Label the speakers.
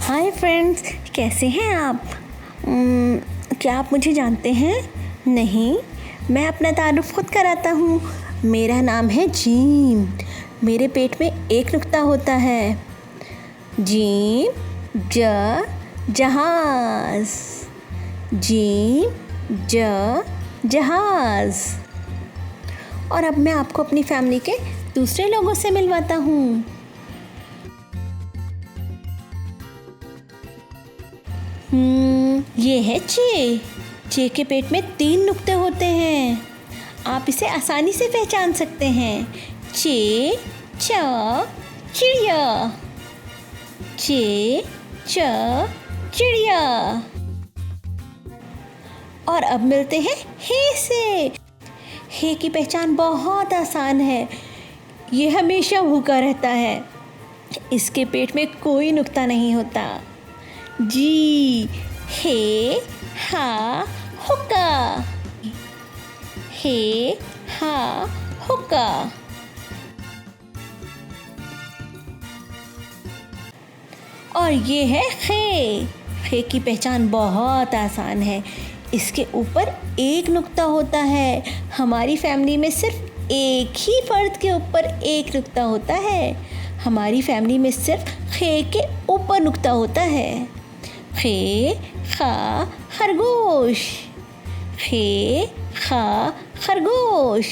Speaker 1: Hi friends, कैसे हैं आप? क्या आप मुझे जानते हैं? नहीं, मैं अपना तारुफ खुद कराता हूँ। मेरा नाम है जीम। मेरे पेट में एक नुक्ता होता है। जीम जहाज। जीम जहाज। और अब मैं आपको अपनी फैमिली के दूसरे लोगों से मिलवाता हूँ। ये है चे। चे के पेट में 3 नुक्ते होते हैं। आप इसे आसानी से पहचान सकते हैं। चे च चिड़िया। चे च चिड़िया। और अब मिलते हैं हे से। हे की पहचान बहुत आसान है। ये हमेशा भूखा रहता है। इसके पेट में कोई नुक्ता नहीं होता। जी हे हा हुक्का। हे हा हुक्का। और ये है खे। खे की पहचान बहुत आसान है। इसके ऊपर एक नुक्ता होता है। हमारी फैमिली में सिर्फ एक ही फर्द के ऊपर एक नुक्ता होता है। हमारी फैमिली में सिर्फ खे के ऊपर नुक्ता होता है। खे खा खरगोश। खे खा खरगोश।